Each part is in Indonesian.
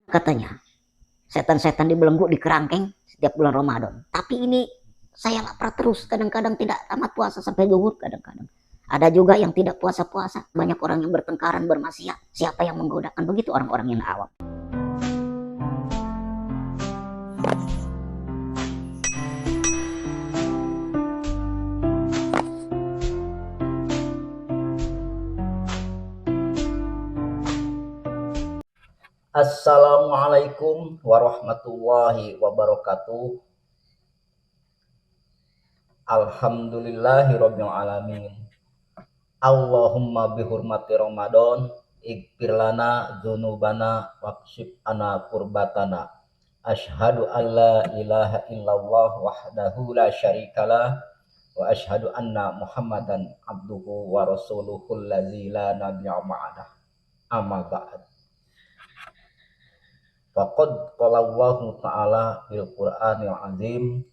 katanya setan-setan dibelenggu, di kerangkeng setiap bulan Ramadan. Tapi ini saya lapar terus, kadang-kadang tidak tamat puasa sampai zuhur, kadang-kadang ada juga yang tidak puasa-puasa. Banyak orang yang bertengkaran, bermaksiat. Siapa yang menggodakan? Begitu orang-orang yang awam. Assalamualaikum warahmatullahi wabarakatuh. Alhamdulillahirabbil alamin. Allahumma bihurmati Ramadan ighfir lana dzunubana waqshif ana kurbatana. Asyhadu an la ilaha illallah wahdahu la syarikalah wa asyhadu anna Muhammadan abduhu wa rasuluhul ladzi la nabiyya ba'dah. Amma ba'd. Faqad qala Allahu ta'ala fil Qur'anil azim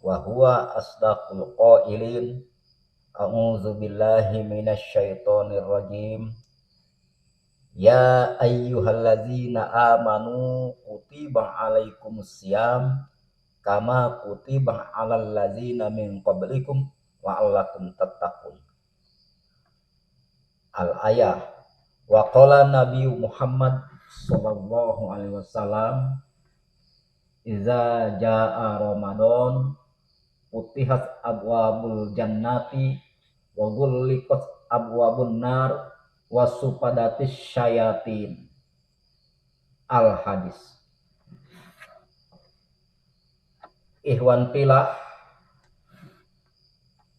wa huwa asdaqul qailin. A'udzu billahi minasy syaithanir rajim. Ya ayyuhalladzina amanu kutiba alaikumusiyam kama kutiba alal ladzina min qablikum la'allakum tattaqun. Al-ayah. Wa qala Nabi Muhammad sallallahu alaihi wasallam, iza jaa Ramadan futihat abwabul jannati wa ghulliqat abwabun nar wa supadatis syayatin. Al hadis. Ikhwan filah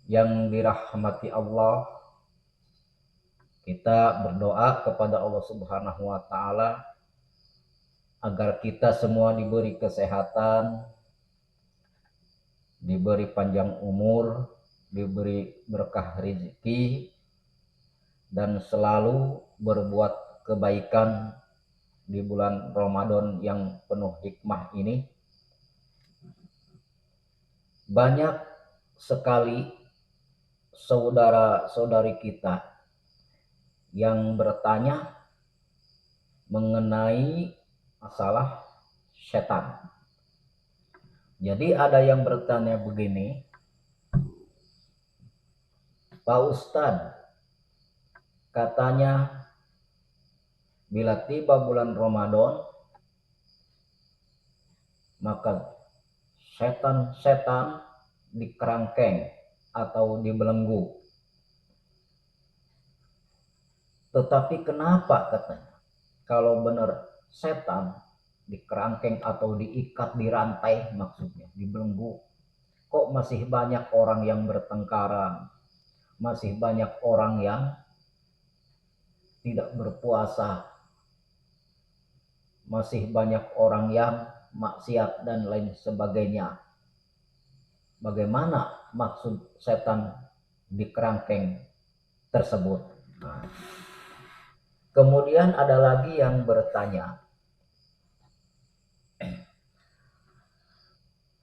yang dirahmati Allah, kita berdoa kepada Allah Subhanahu wa taala agar kita semua diberi kesehatan, diberi panjang umur, diberi berkah rezeki, dan selalu berbuat kebaikan di bulan Ramadan yang penuh hikmah ini. Banyak sekali saudara-saudari kita yang bertanya mengenai masalah setan. Jadi ada yang bertanya begini, Pak Ustadz, katanya bila tiba bulan Ramadan maka setan-setan dikerangkeng atau dibelenggu. Tetapi kenapa katanya kalau benar setan dikerangkeng atau diikat, dirantai, maksudnya dibelenggu, kok masih banyak orang yang bertengkaran, masih banyak orang yang tidak berpuasa, masih banyak orang yang maksiat dan lain sebagainya. Bagaimana maksud setan dikerangkeng tersebut? Kemudian ada lagi yang bertanya,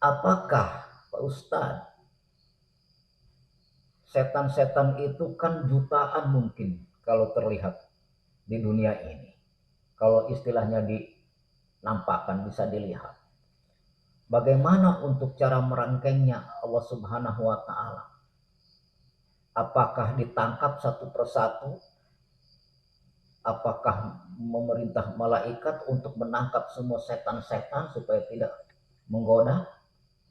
apakah Pak Ustadz, setan-setan itu kan jutaan mungkin kalau terlihat di dunia ini. Kalau istilahnya dinampakkan, bisa dilihat. Bagaimana untuk cara merangkengnya Allah Subhanahu wa ta'ala? Apakah ditangkap satu persatu? Apakah memerintah malaikat untuk menangkap semua setan-setan supaya tidak menggoda?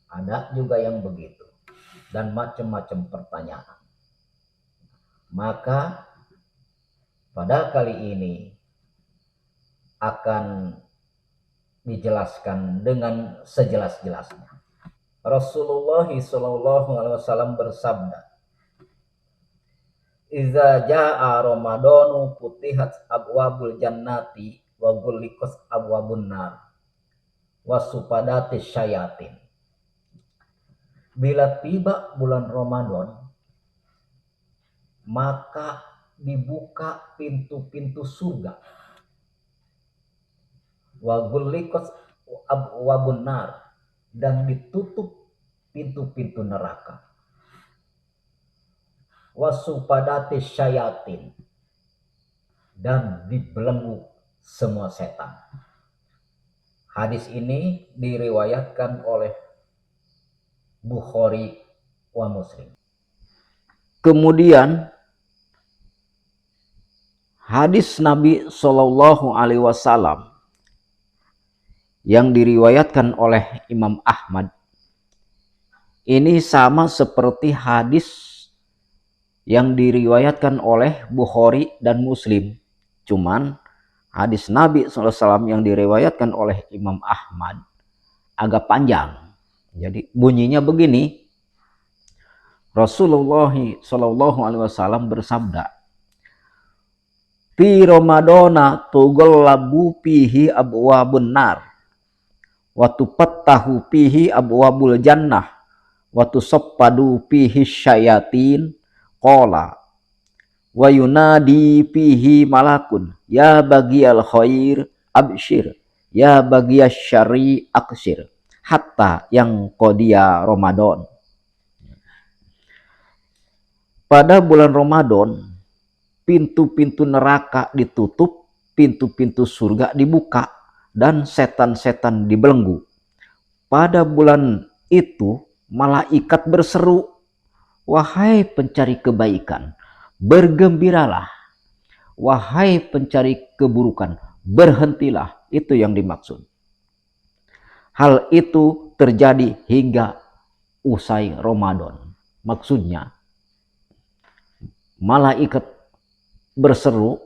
Ada juga yang begitu. Dan macam-macam pertanyaan. Maka pada kali ini akan dijelaskan dengan sejelas-jelasnya. Rasulullah SAW bersabda, iza jaa Ramadanu futihat abwabul jannati wa ghulliqat abwabun nar wa supadatis syayatin. Bila tiba bulan Ramadan, maka dibuka pintu-pintu surga. Wa ghulliqat abwabun nar, dan ditutup pintu-pintu neraka. Wasupadatis syayatin, dan dibelenggu semua setan. Hadis ini diriwayatkan oleh Bukhari wa Muslim. Kemudian hadis Nabi Shallallahu Alaihi Wasallam yang diriwayatkan oleh Imam Ahmad ini sama seperti hadis yang diriwayatkan oleh Bukhari dan Muslim. Cuman hadis Nabi SAW yang diriwayatkan oleh Imam Ahmad agak panjang. Jadi bunyinya begini. Rasulullah SAW bersabda, "Fi Ramadana tughallabu fihi abwabun nar wa tufattahu fihi abwabul jannah wa tusaffadu fihi syayatin qala wa yunadi fihi malakun ya bagiyal khair abshir ya bagiyas syari aksir hatta yang qodiya Ramadan." Pada bulan Ramadan, pintu-pintu neraka ditutup, pintu-pintu surga dibuka, dan setan-setan dibelenggu. Pada bulan itu, malaikat berseru, "Wahai pencari kebaikan, bergembiralah. Wahai pencari keburukan, berhentilah." Itu yang dimaksud. Hal itu terjadi hingga usai Ramadan. Maksudnya, malaikat berseru,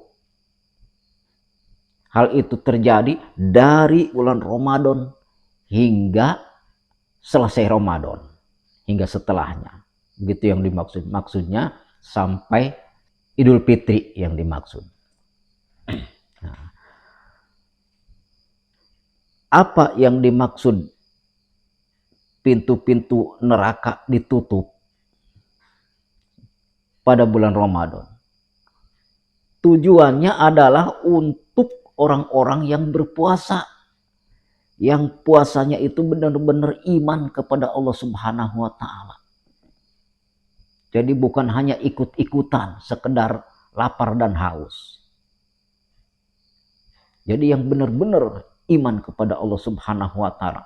hal itu terjadi dari bulan Ramadan hingga selesai Ramadan, hingga setelahnya. Begitu yang dimaksud. Maksudnya sampai Idul Fitri yang dimaksud. Nah, apa yang dimaksud pintu-pintu neraka ditutup pada bulan Ramadan? Tujuannya adalah untuk orang-orang yang berpuasa, yang puasanya itu benar-benar iman kepada Allah Subhanahu wa Ta'ala. Jadi bukan hanya ikut-ikutan, sekedar lapar dan haus. Jadi yang benar-benar iman kepada Allah Subhanahu wa Ta'ala,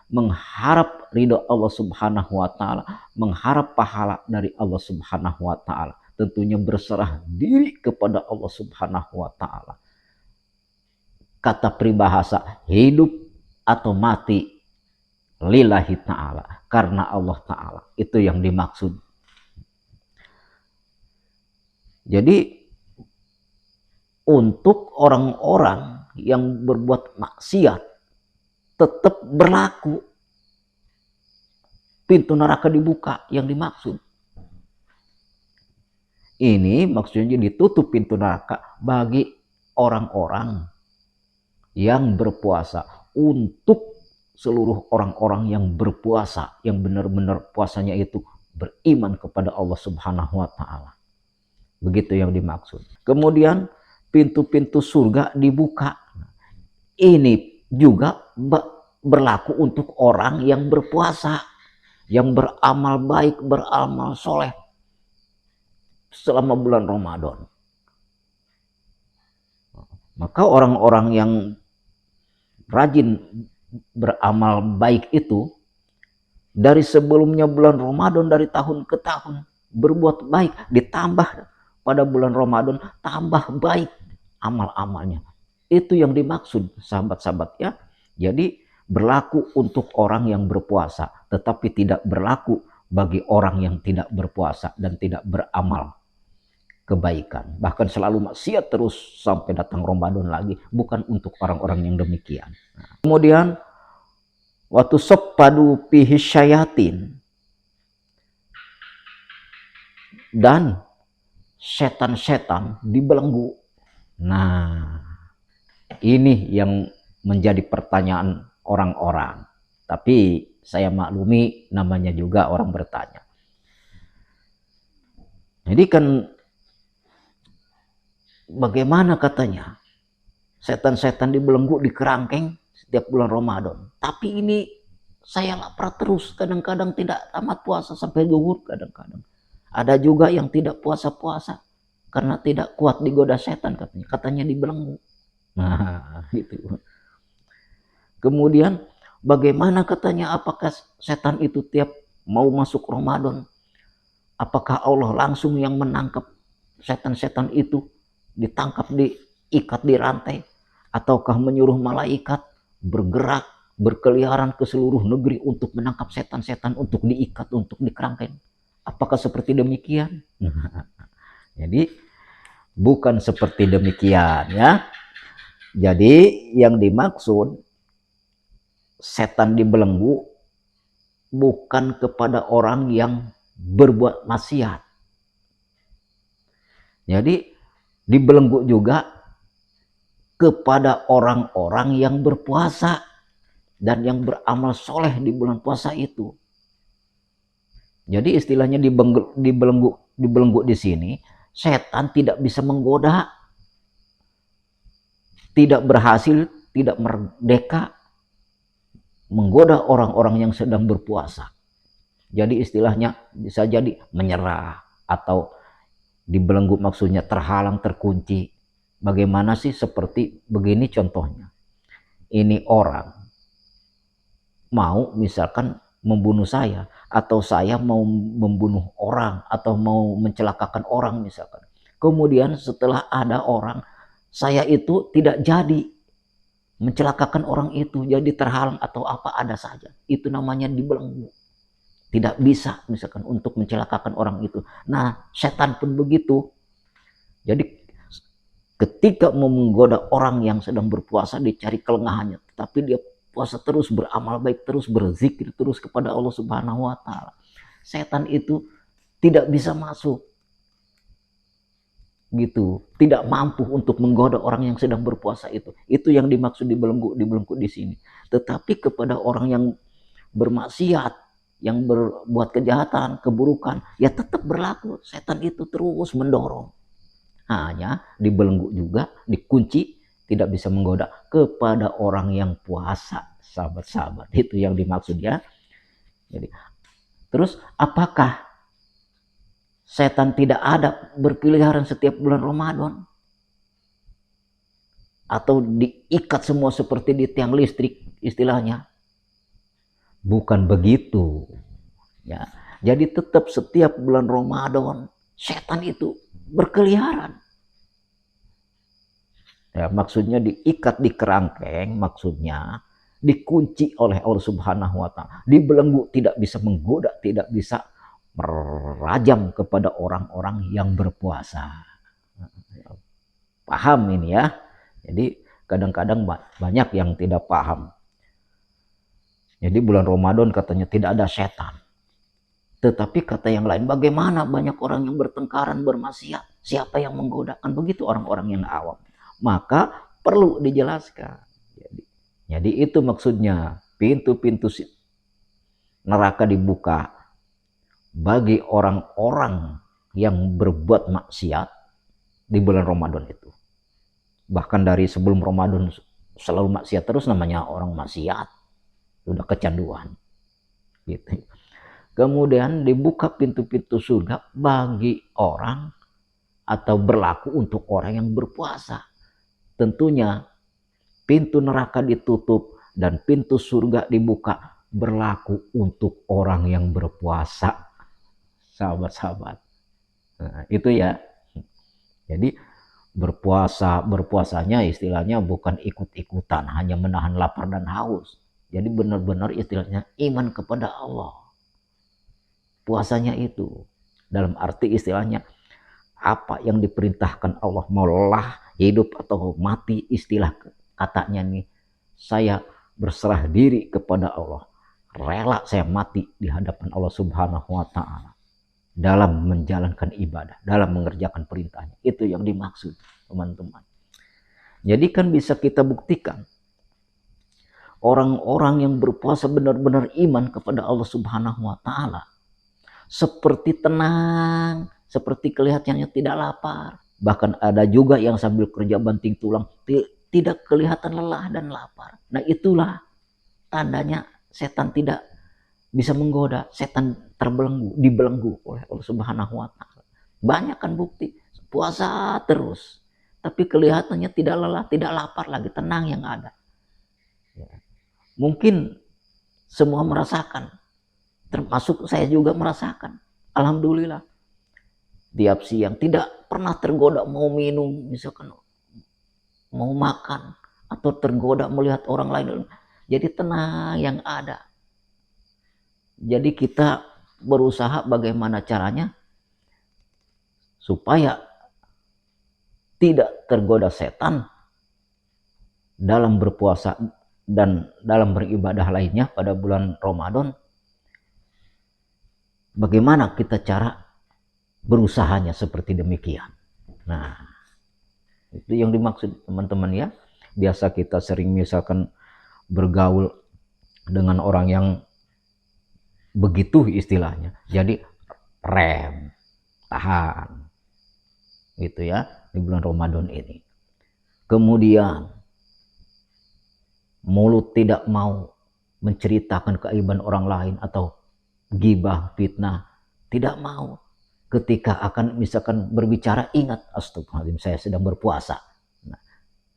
mengharap ridho Allah Subhanahu wa Ta'ala, mengharap pahala dari Allah Subhanahu wa Ta'ala, tentunya berserah diri kepada Allah Subhanahu wa Ta'ala. Kata peribahasa, hidup atau mati lillahi ta'ala, karena Allah Ta'ala. Itu yang dimaksud. Jadi untuk orang-orang yang berbuat maksiat tetap berlaku, pintu neraka dibuka yang dimaksud. Ini maksudnya ditutup pintu neraka bagi orang-orang yang berpuasa, untuk seluruh orang-orang yang berpuasa, yang benar-benar puasanya itu beriman kepada Allah Subhanahu wa Ta'ala. Begitu yang dimaksud. Kemudian pintu-pintu surga dibuka. Ini juga berlaku untuk orang yang berpuasa, yang beramal baik, beramal soleh selama bulan Ramadan. Maka orang-orang yang rajin beramal baik itu, dari sebelumnya bulan Ramadan, dari tahun ke tahun berbuat baik, ditambah pada bulan Ramadan tambah baik amal-amalnya. Itu yang dimaksud, sahabat-sahabat ya. Jadi berlaku untuk orang yang berpuasa, tetapi tidak berlaku bagi orang yang tidak berpuasa dan tidak beramal kebaikan. Bahkan selalu maksiat terus sampai datang Ramadan lagi. Bukan untuk orang-orang yang demikian. Nah, kemudian waktu soppadu pihi syayatin, dan setan-setan dibelenggu. Nah, ini yang menjadi pertanyaan orang-orang. Tapi saya maklumi, namanya juga orang bertanya. Jadi kan bagaimana katanya setan-setan dibelenggu di kerangkeng setiap bulan Ramadan. Tapi ini saya lapar terus, kadang-kadang tidak tamat puasa sampai zuhur kadang-kadang. Ada juga yang tidak puasa-puasa karena tidak kuat digoda setan katanya. Katanya dibelenggu. Nah, gitu. Kemudian bagaimana katanya, apakah setan itu tiap mau masuk Ramadan, apakah Allah langsung yang menangkap setan-setan itu, ditangkap, diikat di rantai, ataukah menyuruh malaikat bergerak berkeliaran ke seluruh negeri untuk menangkap setan-setan, untuk diikat, untuk dikerangkeng? Apakah seperti demikian? Jadi bukan seperti demikian ya. Jadi yang dimaksud setan dibelenggu bukan kepada orang yang berbuat maksiat. Jadi dibelenggu juga kepada orang-orang yang berpuasa dan yang beramal soleh di bulan puasa itu. Jadi istilahnya dibelenggu di sini, setan tidak bisa menggoda, tidak berhasil, tidak merdeka menggoda orang-orang yang sedang berpuasa. Jadi istilahnya bisa jadi menyerah, atau dibelenggu maksudnya terhalang, terkunci. Bagaimana sih? Seperti begini contohnya. Ini orang mau misalkan membunuh saya, atau saya mau membunuh orang, atau mau mencelakakan orang misalkan. Kemudian setelah ada orang, saya itu tidak jadi mencelakakan orang itu, jadi terhalang atau apa ada saja. Itu namanya dibelenggu. Tidak bisa misalkan untuk mencelakakan orang itu. Nah, setan pun begitu. Jadi ketika mau menggoda orang yang sedang berpuasa, dicari kelengahannya, tapi dia puasa terus, beramal baik terus, berzikir terus kepada Allah Subhanahu wa taala, setan itu tidak bisa masuk gitu, tidak mampu untuk menggoda orang yang sedang berpuasa itu. Itu yang dimaksud dibelenggu di sini. Tetapi kepada orang yang bermaksiat, yang berbuat kejahatan, keburukan, ya tetap berlaku, setan itu terus mendorong. Hanya dibelenggu juga, dikunci, tidak bisa menggoda kepada orang yang puasa, sahabat-sahabat. Itu yang dimaksud ya. Jadi, terus apakah setan tidak ada berkeliaran setiap bulan Ramadan? Atau diikat semua seperti di tiang listrik istilahnya? Bukan begitu. Ya. Jadi tetap setiap bulan Ramadan setan itu berkeliaran. Ya, maksudnya diikat di kerangkeng, maksudnya dikunci oleh Allah Subhanahu wa taala, dibelenggu, tidak bisa menggoda, tidak bisa merajam kepada orang-orang yang berpuasa. Paham ini ya? Jadi kadang-kadang banyak yang tidak paham. Jadi bulan Ramadan katanya tidak ada setan. Tetapi kata yang lain, bagaimana banyak orang yang bertengkaran, bermaksiat? Siapa yang menggodakan? Begitu orang-orang yang awam. Maka perlu dijelaskan. Jadi itu maksudnya, pintu-pintu neraka dibuka bagi orang-orang yang berbuat maksiat di bulan Ramadan itu. Bahkan dari sebelum Ramadan selalu maksiat terus, namanya orang maksiat. Sudah kecanduan. Gitu. Kemudian dibuka pintu-pintu surga bagi orang, atau berlaku untuk orang yang berpuasa. Tentunya pintu neraka ditutup dan pintu surga dibuka, berlaku untuk orang yang berpuasa, sahabat-sahabat. Nah, itu ya. Jadi berpuasanya istilahnya bukan ikut-ikutan, hanya menahan lapar dan haus. Jadi benar-benar istilahnya iman kepada Allah. Puasanya itu dalam arti istilahnya apa yang diperintahkan Allah, maulah hidup atau mati, istilah katanya nih, saya berserah diri kepada Allah, rela saya mati di hadapan Allah Subhanahu wa taala dalam menjalankan ibadah, dalam mengerjakan perintahnya. Itu yang dimaksud, teman-teman. Jadi kan bisa kita buktikan orang-orang yang berpuasa benar-benar iman kepada Allah Subhanahu wa taala, seperti tenang, seperti kelihatannya tidak lapar. Bahkan ada juga yang sambil kerja banting tulang tidak kelihatan lelah dan lapar. Nah, itulah tandanya setan tidak bisa menggoda, setan dibelenggu oleh Allah Subhanahu wa taala. Banyak kan bukti, puasa terus, tapi kelihatannya tidak lelah, tidak lapar lagi, tenang yang ada. Mungkin semua merasakan, termasuk saya juga merasakan. Alhamdulillah, tiap siang tidak pernah tergoda mau minum, misalkan mau makan, atau tergoda melihat orang lain. Jadi tenang yang ada. Jadi kita berusaha bagaimana caranya supaya tidak tergoda setan dalam berpuasa dan dalam beribadah lainnya pada bulan Ramadan. Bagaimana kita cara berusahanya seperti demikian. Nah, itu yang dimaksud teman-teman ya. Biasa kita sering misalkan bergaul dengan orang yang begitu istilahnya. Jadi rem, tahan. Gitu ya, di bulan Ramadan ini. Kemudian mulut tidak mau menceritakan keaiban orang lain atau gibah, fitnah, tidak mau. Ketika akan misalkan berbicara, ingat, astagfirullahaladzim, saya sedang berpuasa. Nah,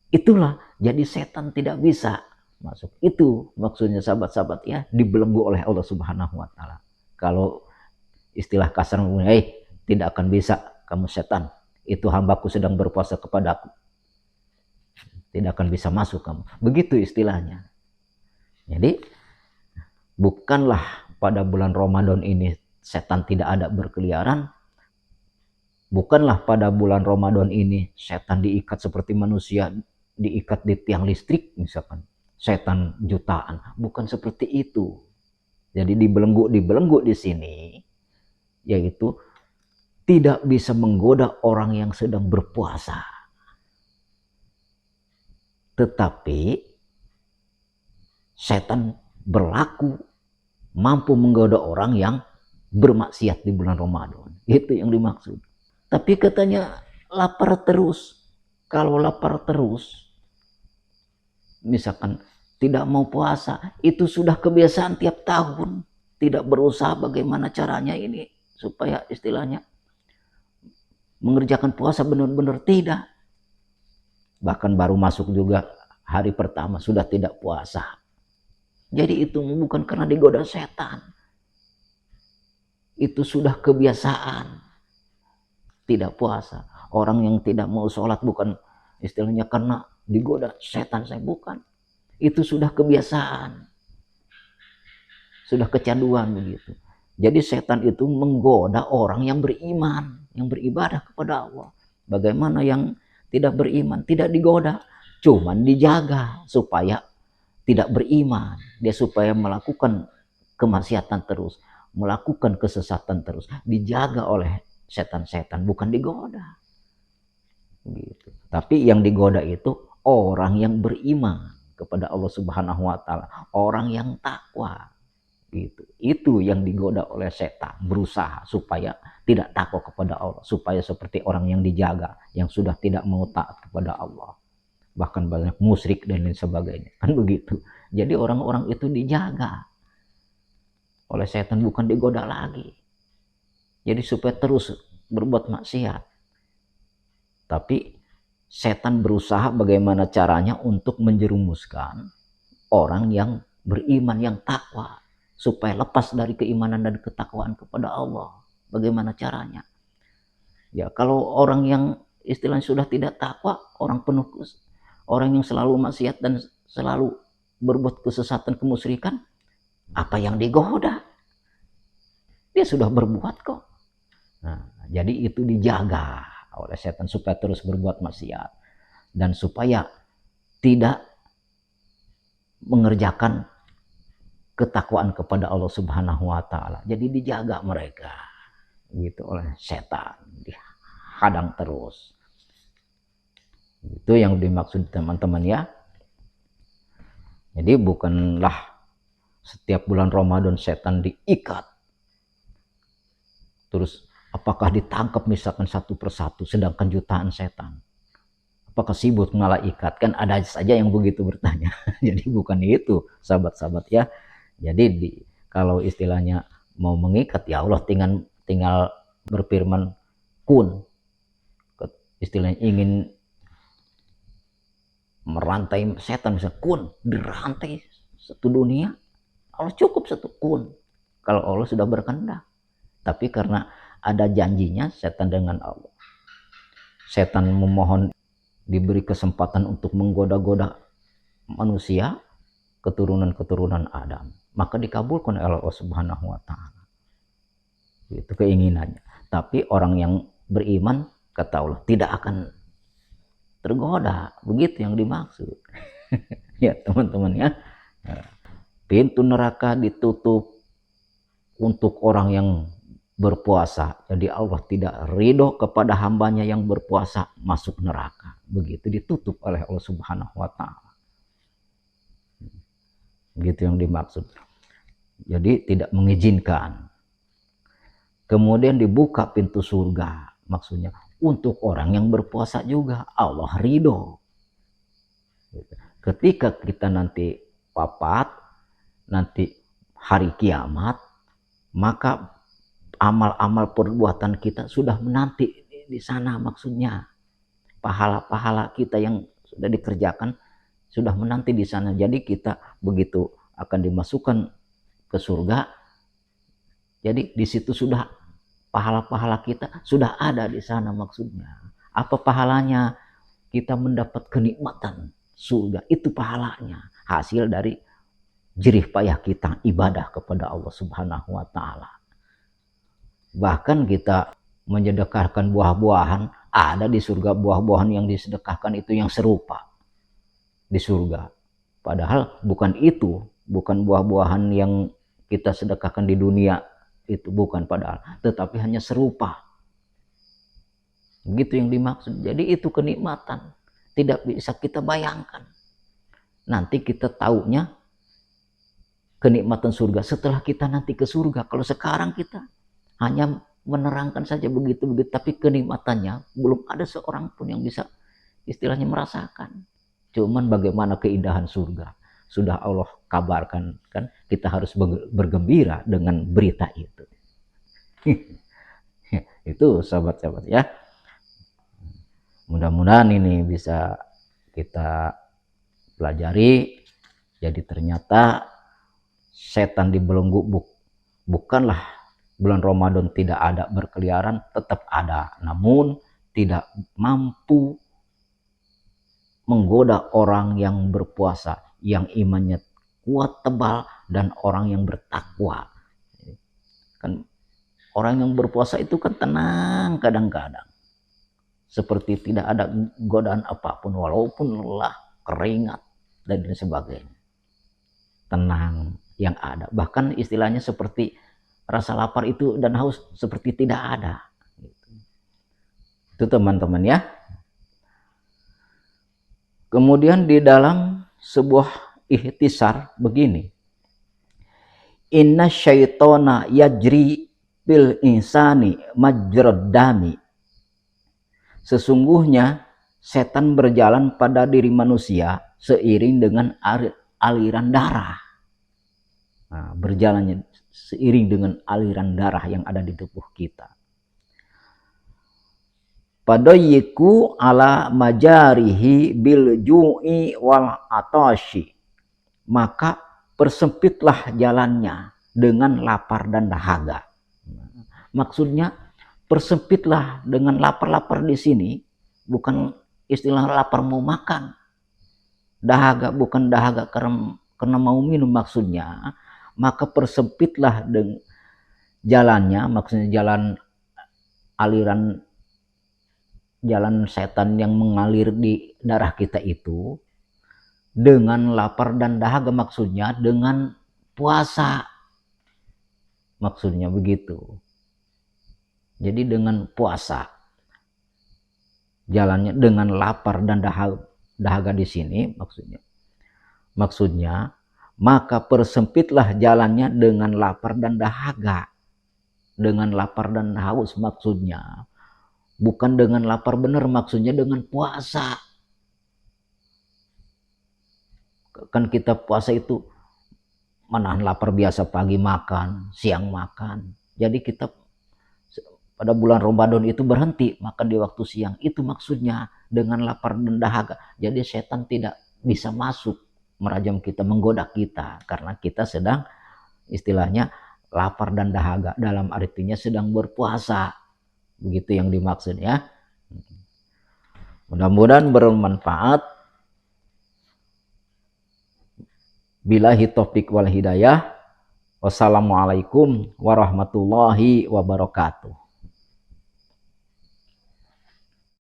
itulah, jadi setan tidak bisa masuk. Itu maksudnya sahabat-sahabat ya, dibelenggu oleh Allah Subhanahu wa Ta'ala. Kalau istilah kasar, tidak akan bisa kamu setan. Itu hambaku sedang berpuasa kepadaku. Tidak akan bisa masuk kamu. Begitu istilahnya. Jadi bukanlah pada bulan Ramadan ini setan tidak ada berkeliaran. Bukanlah pada bulan Ramadan ini setan diikat seperti manusia, diikat di tiang listrik misalkan. Setan jutaan. Bukan seperti itu. Jadi dibelenggu di sini, yaitu tidak bisa menggoda orang yang sedang berpuasa. Tetapi setan berlaku mampu menggoda orang yang bermaksiat di bulan Ramadan. Itu yang dimaksud. Tapi katanya lapar terus. Kalau lapar terus, misalkan tidak mau puasa, itu sudah kebiasaan tiap tahun. Tidak berusaha bagaimana caranya ini supaya istilahnya mengerjakan puasa benar-benar tidak. Bahkan baru masuk juga hari pertama sudah tidak puasa. Jadi itu bukan karena digoda setan. Itu sudah kebiasaan. Tidak puasa. Orang yang tidak mau sholat bukan istilahnya karena digoda setan, saya bukan. Itu sudah kebiasaan. Sudah kecanduan begitu. Jadi setan itu menggoda orang yang beriman, yang beribadah kepada Allah. Bagaimana yang tidak beriman, tidak digoda, cuman dijaga supaya tidak beriman. Dia supaya melakukan kemaksiatan terus, melakukan kesesatan terus, dijaga oleh setan-setan, bukan digoda. Gitu. Tapi yang digoda itu orang yang beriman kepada Allah Subhanahu wa Ta'ala, orang yang takwa. Gitu. Itu yang digoda oleh setan, berusaha supaya tidak takut kepada Allah, supaya seperti orang yang dijaga, yang sudah tidak mau taat kepada Allah, bahkan banyak musyrik dan lain sebagainya, kan begitu. Jadi orang-orang itu dijaga oleh setan, bukan digoda lagi. Jadi supaya terus berbuat maksiat. Tapi setan berusaha bagaimana caranya untuk menjerumuskan orang yang beriman, yang takwa, supaya lepas dari keimanan dan ketakwaan kepada Allah. Bagaimana caranya? Ya, kalau orang yang istilahnya sudah tidak takwa, orang penuh, orang yang selalu maksiat dan selalu berbuat kesesatan, kemusyrikan, apa yang digoda? Dia sudah berbuat kok. Nah, jadi itu dijaga oleh setan supaya terus berbuat maksiat dan supaya tidak mengerjakan ketakwaan kepada Allah Subhanahu wa Ta'ala. Jadi dijaga mereka gitu oleh setan, dihadang terus. Itu yang dimaksud teman-teman ya. Jadi bukanlah setiap bulan Ramadan setan diikat. Terus apakah ditangkap misalkan satu persatu, sedangkan jutaan setan? Apakah sibuk ngalah ikat? Kan ada saja yang begitu bertanya. Jadi bukan itu sahabat-sahabat ya. Jadi kalau istilahnya mau mengikat, ya Allah tinggal berfirman kun. Istilahnya ingin merantai setan, misalnya kun, dirantai satu dunia, Allah cukup satu kun. Kalau Allah sudah berkehendak. Tapi karena ada janjinya setan dengan Allah. Setan memohon diberi kesempatan untuk menggoda-goda manusia, keturunan-keturunan Adam. Maka dikabulkan oleh Allah Subhanahu wa Ta'ala. Itu keinginannya. Tapi orang yang beriman, kata Allah, tidak akan tergoda. Begitu yang dimaksud. Ya teman-teman ya. Pintu neraka ditutup untuk orang yang berpuasa. Jadi Allah tidak ridho kepada hambanya yang berpuasa masuk neraka. Begitu ditutup oleh Allah Subhanahu wa Ta'ala. Begitu yang dimaksud. Jadi tidak mengizinkan. Kemudian dibuka pintu surga. Maksudnya untuk orang yang berpuasa juga Allah ridho. Ketika kita nanti wafat, nanti hari kiamat, maka amal-amal perbuatan kita sudah menanti di sana. Maksudnya pahala-pahala kita yang sudah dikerjakan sudah menanti di sana. Jadi kita begitu akan dimasukkan ke surga, jadi di situ sudah pahala-pahala kita sudah ada di sana. Maksudnya apa pahalanya? Kita mendapat kenikmatan surga, itu pahalanya, hasil dari jerih payah kita ibadah kepada Allah Subhanahu wa Ta'ala. Bahkan kita mensedekahkan buah-buahan, ada di surga buah-buahan yang disedekahkan itu yang serupa di surga. Padahal bukan itu, bukan buah-buahan yang kita sedekahkan di dunia, itu bukan padahal, tetapi hanya serupa. Begitu yang dimaksud. Jadi itu kenikmatan, tidak bisa kita bayangkan. Nanti kita taunya kenikmatan surga setelah kita nanti ke surga. Kalau sekarang kita hanya menerangkan saja begitu-begitu, tapi kenikmatannya belum ada seorang pun yang bisa istilahnya merasakan. Cuman bagaimana keindahan surga sudah Allah kabarkan, kan kita harus bergembira dengan berita itu. Itu sahabat-sahabat ya. Mudah-mudahan ini bisa kita pelajari. Jadi ternyata setan dibelenggu bukanlah bulan Ramadan tidak ada berkeliaran, tetap ada, namun tidak mampu menggoda orang yang berpuasa, yang imannya kuat tebal, dan orang yang bertakwa. Kan orang yang berpuasa itu kan tenang kadang-kadang, seperti tidak ada godaan apapun, walaupun lelah, keringat dan sebagainya. Tenang yang ada, bahkan istilahnya seperti rasa lapar itu dan haus seperti tidak ada. Itu teman-teman ya. Kemudian di dalam sebuah ihtisar begini, inna syaitona yajri bil insani majrad dami. Sesungguhnya setan berjalan pada diri manusia seiring dengan aliran darah. Nah, berjalannya seiring dengan aliran darah yang ada di tubuh kita. Padoyiku ala majarihi bil ju'i wal atashi. Maka persempitlah jalannya dengan lapar dan dahaga. Maksudnya persempitlah dengan lapar-lapar di sini bukan istilah lapar mau makan. Dahaga bukan dahaga karena mau minum maksudnya. Maka persempitlah dengan jalannya, maksudnya jalan setan yang mengalir di darah kita itu dengan lapar dan dahaga, maksudnya dengan puasa, maksudnya begitu. Jadi dengan puasa jalannya, dengan lapar dan dahaga di sini maksudnya maka persempitlah jalannya dengan lapar dan dahaga, dengan lapar dan haus, maksudnya bukan dengan lapar benar, maksudnya dengan puasa. Kan kita puasa itu menahan lapar biasa, pagi makan, siang makan. Jadi kita pada bulan Ramadan itu berhenti makan di waktu siang. Itu maksudnya dengan lapar dan dahaga. Jadi setan tidak bisa masuk merajam kita, menggoda kita, karena kita sedang istilahnya lapar dan dahaga, dalam artinya sedang berpuasa. Begitu yang dimaksud ya. Mudah-mudahan bermanfaat. Billahi taufiq wal hidayah. Wassalamualaikum warahmatullahi wabarakatuh.